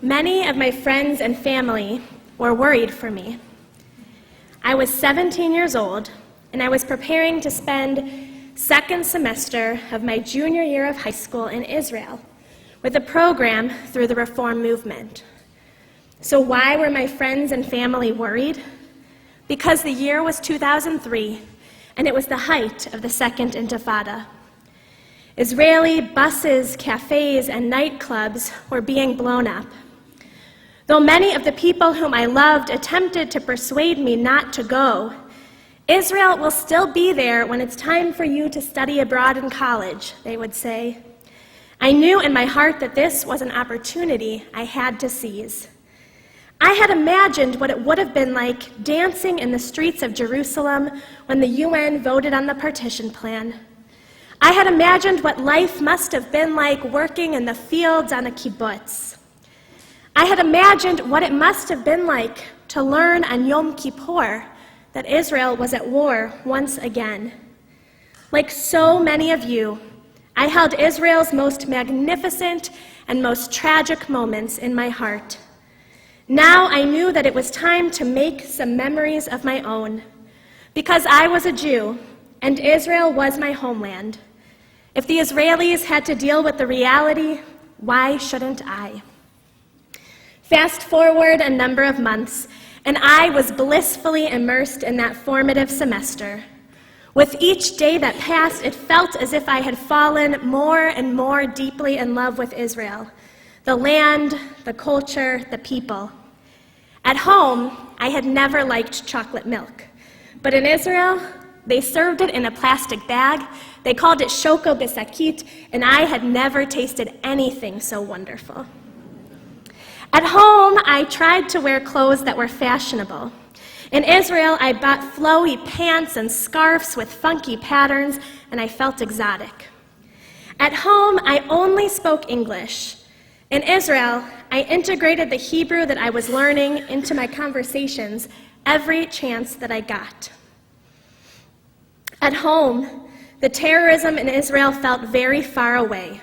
Many of my friends and family were worried for me. I was 17 years old, and I was preparing to spend second semester of my junior year of high school in Israel with a program through the Reform movement. So why were my friends and family worried? Because the year was 2003, and it was the height of the Second Intifada. Israeli buses, cafes, and nightclubs were being blown up. Though many of the people whom I loved attempted to persuade me not to go, Israel will still be there when it's time for you to study abroad in college, they would say. I knew in my heart that this was an opportunity I had to seize. I had imagined what it would have been like dancing in the streets of Jerusalem when the UN voted on the partition plan. I had imagined what life must have been like working in the fields on a kibbutz. I had imagined what it must have been like to learn on Yom Kippur that Israel was at war once again. Like so many of you, I held Israel's most magnificent and most tragic moments in my heart. Now I knew that it was time to make some memories of my own, because I was a Jew and Israel was my homeland. If the Israelis had to deal with the reality, why shouldn't I? Fast forward a number of months, and I was blissfully immersed in that formative semester. With each day that passed, it felt as if I had fallen more and more deeply in love with Israel, the land, the culture, the people. At home, I had never liked chocolate milk, but in Israel, they served it in a plastic bag. They called it shoko besakit, and I had never tasted anything so wonderful. At home, I tried to wear clothes that were fashionable. In Israel, I bought flowy pants and scarves with funky patterns, and I felt exotic. At home, I only spoke English. In Israel, I integrated the Hebrew that I was learning into my conversations every chance that I got. At home, the terrorism in Israel felt very far away.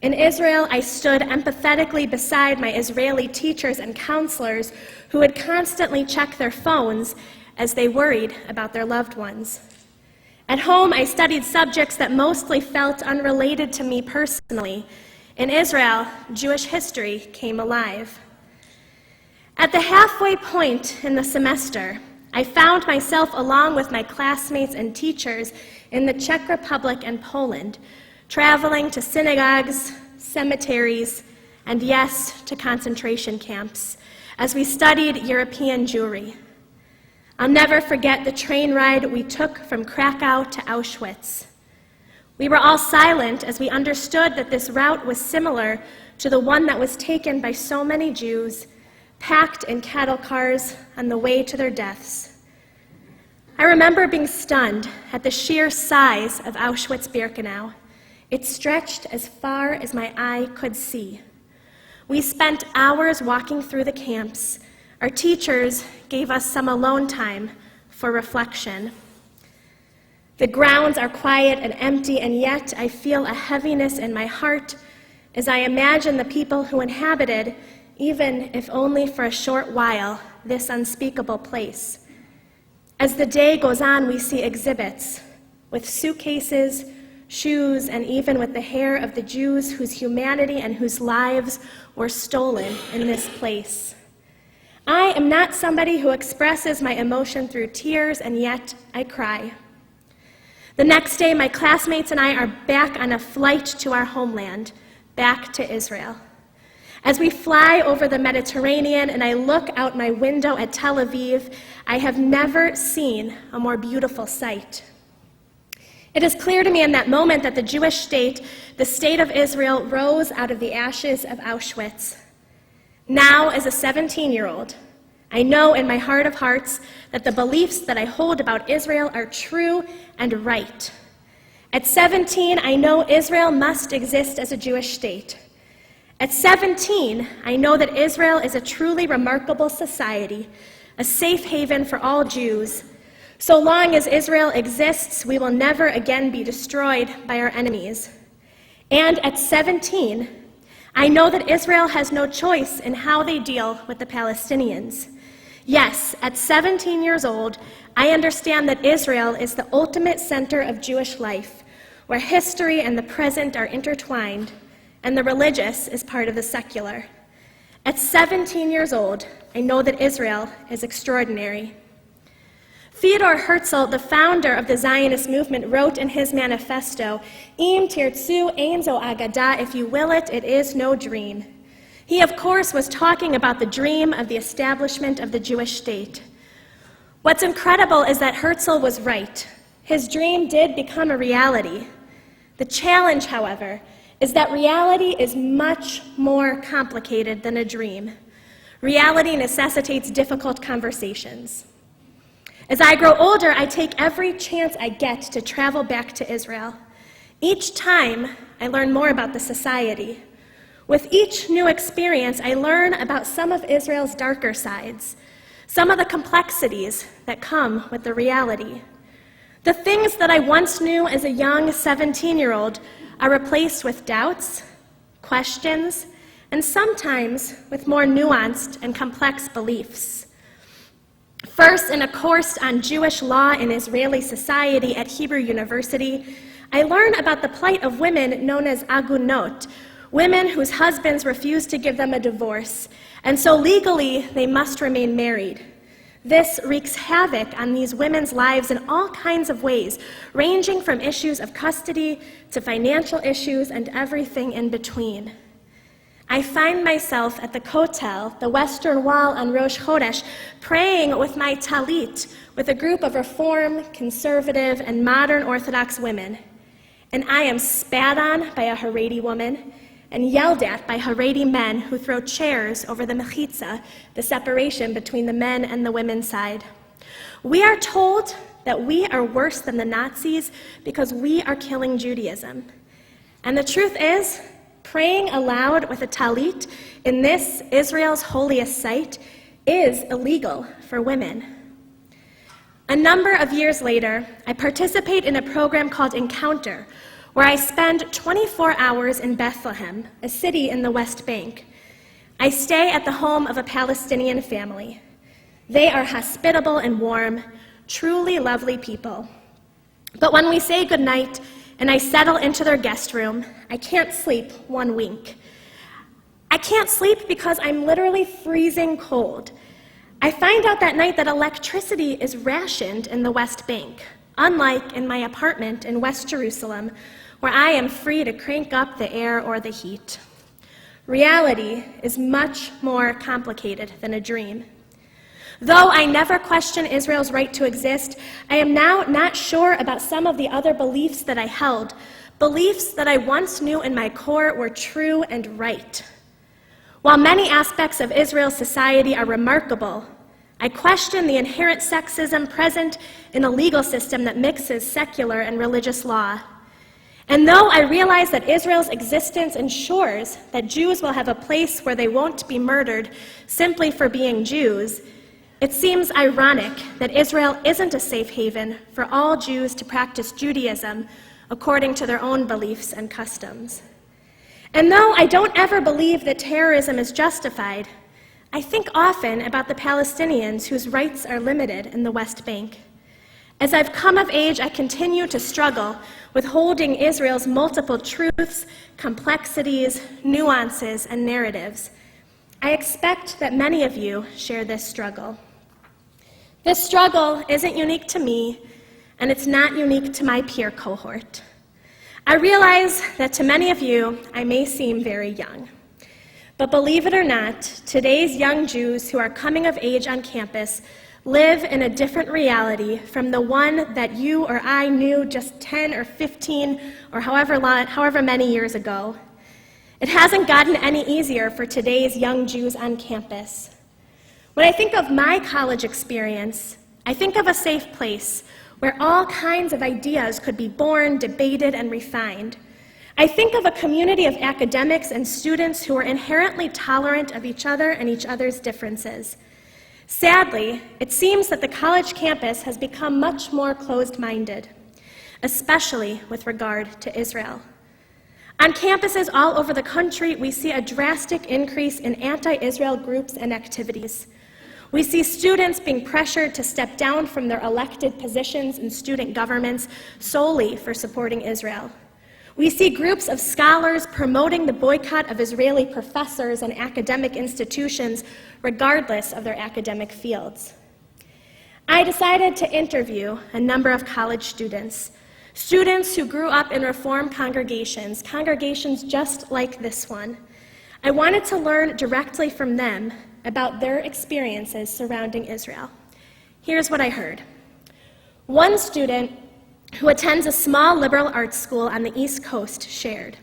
In Israel, I stood empathetically beside my Israeli teachers and counselors who would constantly check their phones as they worried about their loved ones. At home, I studied subjects that mostly felt unrelated to me personally. In Israel, Jewish history came alive. At the halfway point in the semester, I found myself along with my classmates and teachers in the Czech Republic and Poland, traveling to synagogues, cemeteries, and yes, to concentration camps, as we studied European Jewry. I'll never forget the train ride we took from Krakow to Auschwitz. We were all silent as we understood that this route was similar to the one that was taken by so many Jews, packed in cattle cars on the way to their deaths. I remember being stunned at the sheer size of Auschwitz-Birkenau. It stretched as far as my eye could see. We spent hours walking through the camps. Our teachers gave us some alone time for reflection. The grounds are quiet and empty, and yet I feel a heaviness in my heart as I imagine the people who inhabited, even if only for a short while, this unspeakable place. As the day goes on, we see exhibits with suitcases, shoes, and even with the hair of the Jews whose humanity and whose lives were stolen in this place. I am not somebody who expresses my emotion through tears, and yet I cry. The next day, my classmates and I are back on a flight to our homeland, back to Israel. As we fly over the Mediterranean and I look out my window at Tel Aviv, I have never seen a more beautiful sight. It is clear to me in that moment that the Jewish state, the state of Israel, rose out of the ashes of Auschwitz. Now, as a 17-year-old, I know in my heart of hearts that the beliefs that I hold about Israel are true and right. At 17, I know Israel must exist as a Jewish state. At 17, I know that Israel is a truly remarkable society, a safe haven for all Jews. So long as Israel exists, we will never again be destroyed by our enemies. And at 17, I know that Israel has no choice in how they deal with the Palestinians. Yes, at 17 years old, I understand that Israel is the ultimate center of Jewish life, where history and the present are intertwined, and the religious is part of the secular. At 17 years old, I know that Israel is extraordinary. Theodor Herzl, the founder of the Zionist movement, wrote in his manifesto, "Im tirtzu ein zo agada, if you will it, it is no dream." He, of course, was talking about the dream of the establishment of the Jewish state. What's incredible is that Herzl was right. His dream did become a reality. The challenge, however, is that reality is much more complicated than a dream. Reality necessitates difficult conversations. As I grow older, I take every chance I get to travel back to Israel. Each time, I learn more about the society. With each new experience, I learn about some of Israel's darker sides, some of the complexities that come with the reality. The things that I once knew as a young 17-year-old are replaced with doubts, questions, and sometimes with more nuanced and complex beliefs. First, in a course on Jewish law in Israeli society at Hebrew University, I learn about the plight of women known as agunot, women whose husbands refuse to give them a divorce, and so legally they must remain married. This wreaks havoc on these women's lives in all kinds of ways, ranging from issues of custody to financial issues and everything in between. I find myself at the Kotel, the Western Wall on Rosh Chodesh, praying with my talit with a group of Reform, conservative, and modern Orthodox women. And I am spat on by a Haredi woman and yelled at by Haredi men who throw chairs over the mechitza, the separation between the men and the women's side. We are told that we are worse than the Nazis because we are killing Judaism. And the truth is, praying aloud with a talit in this Israel's holiest site is illegal for women. A number of years later, I participate in a program called Encounter, where I spend 24 hours in Bethlehem, a city in the West Bank. I stay at the home of a Palestinian family. They are hospitable and warm, truly lovely people. But when we say goodnight and I settle into their guest room, I can't sleep one wink. I can't sleep because I'm literally freezing cold. I find out that night that electricity is rationed in the West Bank, unlike in my apartment in West Jerusalem, where I am free to crank up the air or the heat. Reality is much more complicated than a dream. Though I never question Israel's right to exist, I am now not sure about some of the other beliefs that I held, beliefs that I once knew in my core were true and right. While many aspects of Israel's society are remarkable, I question the inherent sexism present in a legal system that mixes secular and religious law. And though I realize that Israel's existence ensures that Jews will have a place where they won't be murdered simply for being Jews, it seems ironic that Israel isn't a safe haven for all Jews to practice Judaism according to their own beliefs and customs. And though I don't ever believe that terrorism is justified, I think often about the Palestinians whose rights are limited in the West Bank. As I've come of age, I continue to struggle with holding Israel's multiple truths, complexities, nuances, and narratives. I expect that many of you share this struggle. This struggle isn't unique to me, and it's not unique to my peer cohort. I realize that to many of you, I may seem very young. But believe it or not, today's young Jews who are coming of age on campus live in a different reality from the one that you or I knew just 10 or 15 or however many years ago. It hasn't gotten any easier for today's young Jews on campus. When I think of my college experience, I think of a safe place where all kinds of ideas could be born, debated, and refined. I think of a community of academics and students who are inherently tolerant of each other and each other's differences. Sadly, it seems that the college campus has become much more closed-minded, especially with regard to Israel. On On campuses all over the country, we see a drastic increase in anti-Israel groups and activities. We see students being pressured to step down from their elected positions in student governments solely for supporting Israel. We see groups of scholars promoting the boycott of Israeli professors and academic institutions regardless of their academic fields. I decided to interview a number of college students who grew up in Reform congregations just like this one. I wanted to learn directly from them about their experiences surrounding Israel. Here's what I heard. One student who attends a small liberal arts school on the East Coast shared,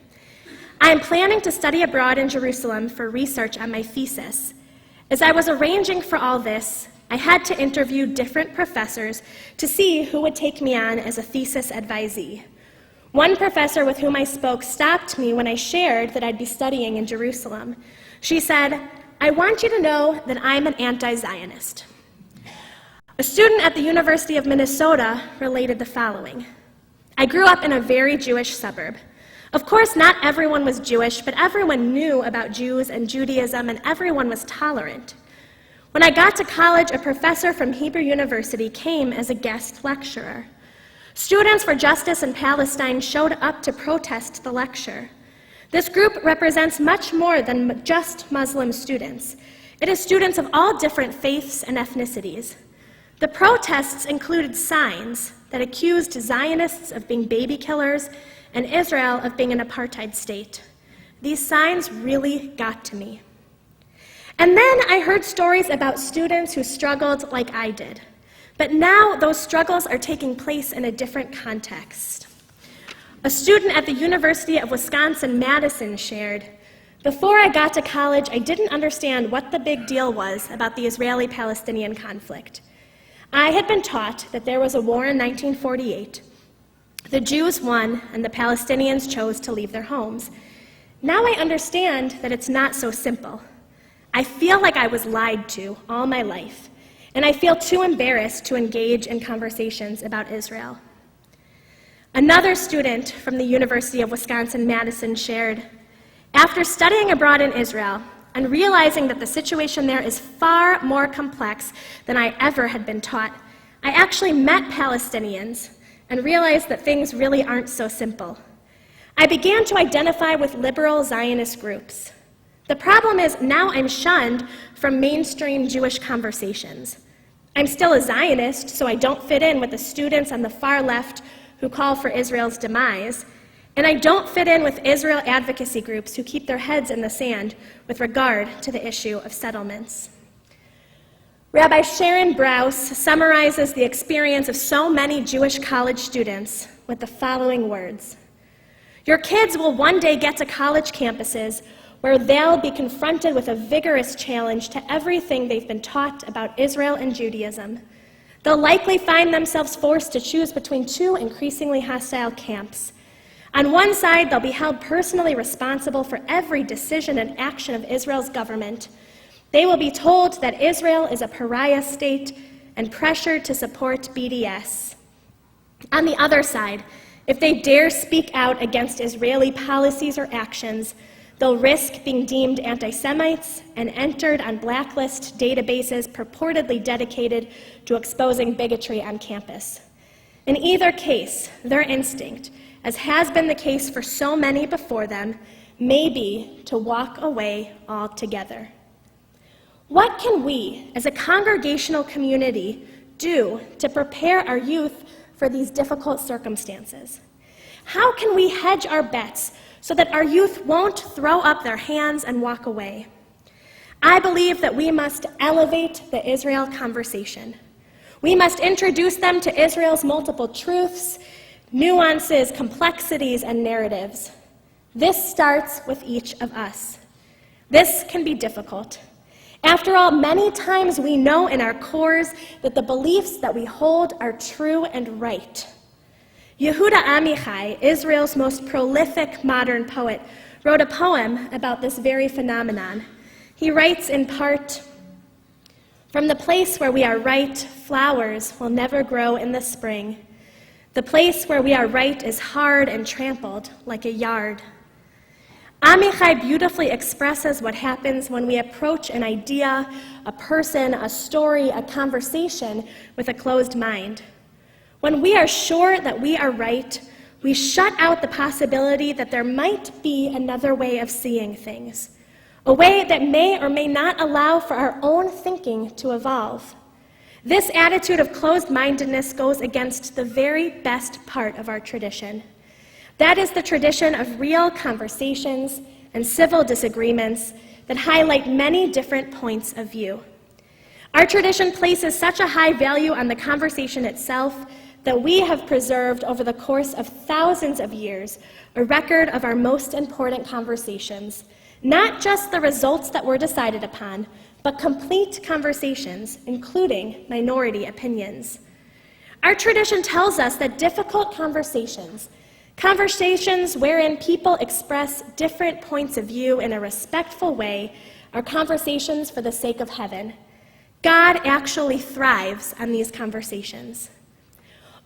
"I am planning to study abroad in Jerusalem for research on my thesis. As I was arranging for all this, I had to interview different professors to see who would take me on as a thesis advisee. One professor with whom I spoke stopped me when I shared that I'd be studying in Jerusalem. She said, 'I want you to know that I'm an anti-Zionist.' A student at the University of Minnesota related the following. "I grew up in a very Jewish suburb. Of course, not everyone was Jewish, but everyone knew about Jews and Judaism, and everyone was tolerant. When I got to college, a professor from Hebrew University came as a guest lecturer. Students for Justice in Palestine showed up to protest the lecture. This group represents much more than just Muslim students. It is students of all different faiths and ethnicities. The protests included signs that accused Zionists of being baby killers and Israel of being an apartheid state. These signs really got to me. And then I heard stories about students who struggled like I did. But now those struggles are taking place in a different context. A student at the University of Wisconsin-Madison shared, "Before I got to college, I didn't understand what the big deal was about the Israeli-Palestinian conflict. I had been taught that there was a war in 1948. The Jews won, and the Palestinians chose to leave their homes. Now I understand that it's not so simple. I feel like I was lied to all my life, and I feel too embarrassed to engage in conversations about Israel." Another student from the University of Wisconsin-Madison shared, "After studying abroad in Israel and realizing that the situation there is far more complex than I ever had been taught, I actually met Palestinians and realized that things really aren't so simple. I began to identify with liberal Zionist groups. The problem is now I'm shunned from mainstream Jewish conversations. I'm still a Zionist, so I don't fit in with the students on the far left who call for Israel's demise, and I don't fit in with Israel advocacy groups who keep their heads in the sand with regard to the issue of settlements." Rabbi Sharon Brous summarizes the experience of so many Jewish college students with the following words. "Your kids will one day get to college campuses where they'll be confronted with a vigorous challenge to everything they've been taught about Israel and Judaism. They'll likely find themselves forced to choose between two increasingly hostile camps. On one side, they'll be held personally responsible for every decision and action of Israel's government. They will be told that Israel is a pariah state and pressured to support BDS. On the other side, if they dare speak out against Israeli policies or actions, they'll risk being deemed anti-Semites and entered on blacklist databases purportedly dedicated to exposing bigotry on campus. In either case, their instinct, as has been the case for so many before them, may be to walk away altogether. What can we, as a congregational community, do to prepare our youth for these difficult circumstances? How can we hedge our bets so that our youth won't throw up their hands and walk away? I believe that we must elevate the Israel conversation. We must introduce them to Israel's multiple truths, nuances, complexities, and narratives. This starts with each of us. This can be difficult. After all, many times we know in our cores that the beliefs that we hold are true and right. Yehuda Amichai, Israel's most prolific modern poet, wrote a poem about this very phenomenon. He writes in part, "From the place where we are right, flowers will never grow in the spring. The place where we are right is hard and trampled like a yard. Amichai beautifully expresses what happens when we approach an idea, a person, a story, a conversation with a closed mind. When we are sure that we are right, we shut out the possibility that there might be another way of seeing things, a way that may or may not allow for our own thinking to evolve. This attitude of closed-mindedness goes against the very best part of our tradition. That is the tradition of real conversations and civil disagreements that highlight many different points of view. Our tradition places such a high value on the conversation itself that we have preserved over the course of thousands of years a record of our most important conversations, not just the results that were decided upon, but complete conversations, including minority opinions. Our tradition tells us that difficult conversations wherein people express different points of view in a respectful way, are conversations for the sake of heaven. God actually thrives on these conversations.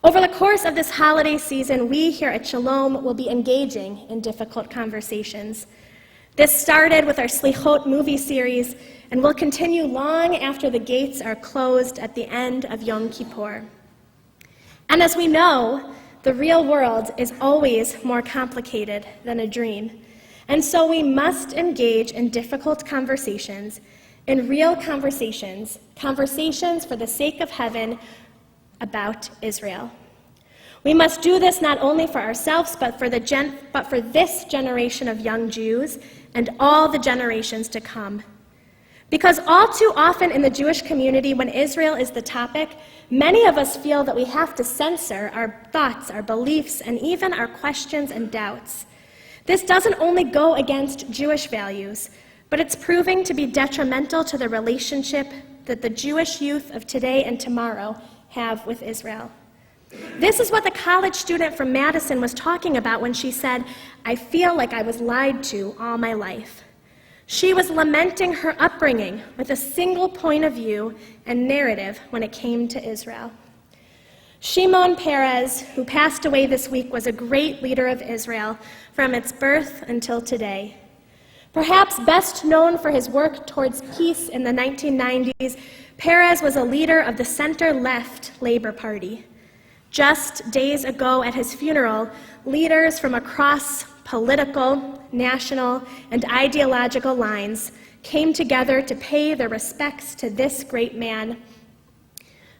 Over the course of this holiday season, we here at Shalom will be engaging in difficult conversations. This started with our Slichot movie series and will continue long after the gates are closed at the end of Yom Kippur. And as we know, the real world is always more complicated than a dream. And so we must engage in difficult conversations, in real conversations for the sake of heaven about Israel. We must do this not only for ourselves, but for this generation of young Jews and all the generations to come. Because all too often in the Jewish community, when Israel is the topic, many of us feel that we have to censor our thoughts, our beliefs, and even our questions and doubts. This doesn't only go against Jewish values, but it's proving to be detrimental to the relationship that the Jewish youth of today and tomorrow have with Israel. This is what the college student from Madison was talking about when she said, "I feel like I was lied to all my life." She was lamenting her upbringing with a single point of view and narrative when it came to Israel. Shimon Peres, who passed away this week, was a great leader of Israel from its birth until today. Perhaps best known for his work towards peace in the 1990s, Peres was a leader of the center-left Labor Party. Just days ago at his funeral, leaders from across political, national, and ideological lines came together to pay their respects to this great man.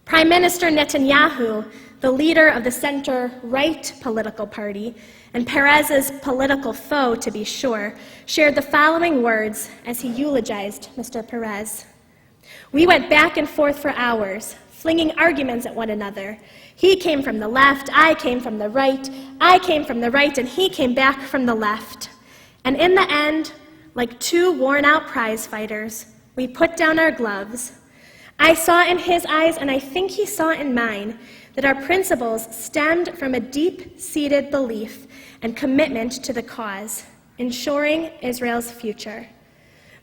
Prime Minister Netanyahu, the leader of the center-right political party, and Peres's political foe, to be sure, shared the following words as he eulogized Mr. Peres. "We went back and forth for hours, flinging arguments at one another. He came from the left, I came from the right, I came from the right, and he came back from the left. And in the end, like two worn-out prize fighters, we put down our gloves. I saw in his eyes, and I think he saw in mine, that our principles stemmed from a deep-seated belief and commitment to the cause, ensuring Israel's future.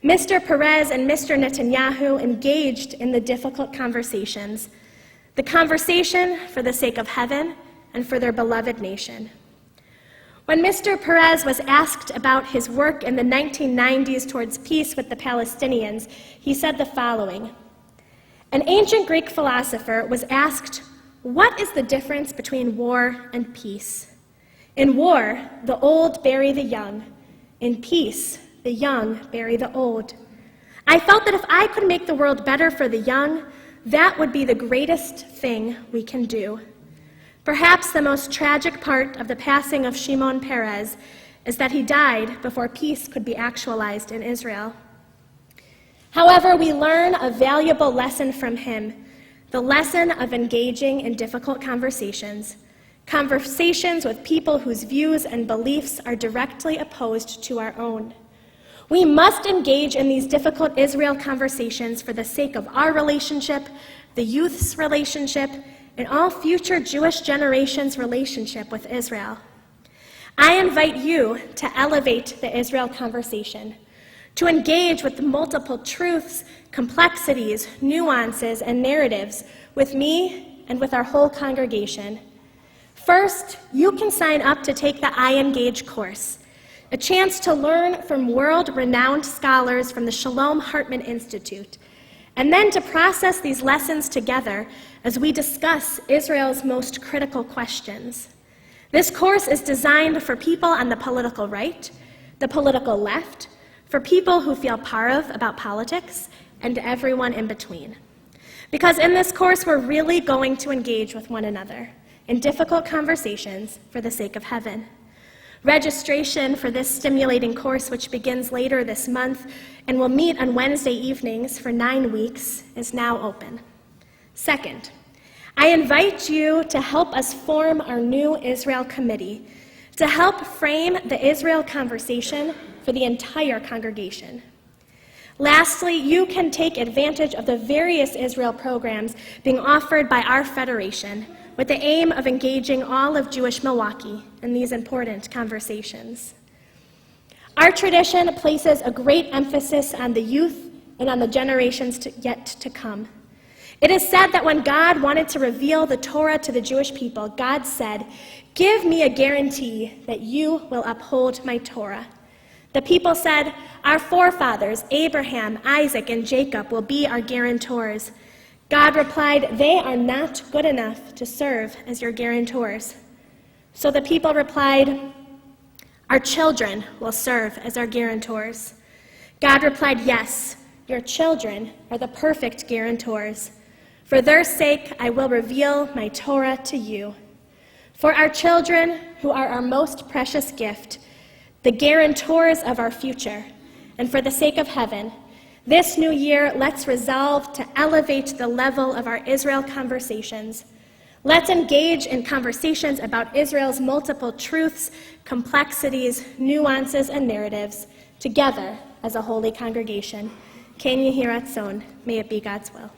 Mr. Peres and Mr. Netanyahu engaged in the difficult conversations, the conversation for the sake of heaven and for their beloved nation." When Mr. Peres was asked about his work in the 1990s towards peace with the Palestinians, he said the following: "An ancient Greek philosopher was asked, 'What is the difference between war and peace?' In war, the old bury the young. In peace, the young bury the old. I felt that if I could make the world better for the young, that would be the greatest thing we can do." Perhaps the most tragic part of the passing of Shimon Peres is that he died before peace could be actualized in Israel. However, we learn a valuable lesson from him, the lesson of engaging in difficult conversations with people whose views and beliefs are directly opposed to our own. We must engage in these difficult Israel conversations for the sake of our relationship, the youth's relationship, and all future Jewish generations' relationship with Israel. I invite you to elevate the Israel conversation, to engage with the multiple truths, complexities, nuances, and narratives with me and with our whole congregation. First, you can sign up to take the I Engage course. a chance to learn from world-renowned scholars from the Shalom Hartman Institute, and then to process these lessons together as we discuss Israel's most critical questions. This course is designed for people on the political right, the political left, for people who feel parv about politics, and everyone in between. Because in this course, we're really going to engage with one another in difficult conversations for the sake of heaven. Registration for this stimulating course, which begins later this month and will meet on Wednesday evenings for 9 weeks, is now open. Second, I invite you to help us form our new Israel committee to help frame the Israel conversation for the entire congregation. Lastly, you can take advantage of the various Israel programs being offered by our federation with the aim of engaging all of Jewish Milwaukee in these important conversations. Our tradition places a great emphasis on the youth and on the generations yet to come. It is said that when God wanted to reveal the Torah to the Jewish people, God said, "Give me a guarantee that you will uphold my Torah." The people said, "Our forefathers, Abraham, Isaac, and Jacob, will be our guarantors." God replied, "They are not good enough to serve as your guarantors." So the people replied, "Our children will serve as our guarantors." God replied, "Yes, your children are the perfect guarantors. For their sake, I will reveal my Torah to you." For our children, who are our most precious gift, the guarantors of our future, and for the sake of heaven, this new year, let's resolve to elevate the level of our Israel conversations. Let's engage in conversations about Israel's multiple truths, complexities, nuances, and narratives together as a holy congregation. Ken Yehi Ratzon, may it be God's will.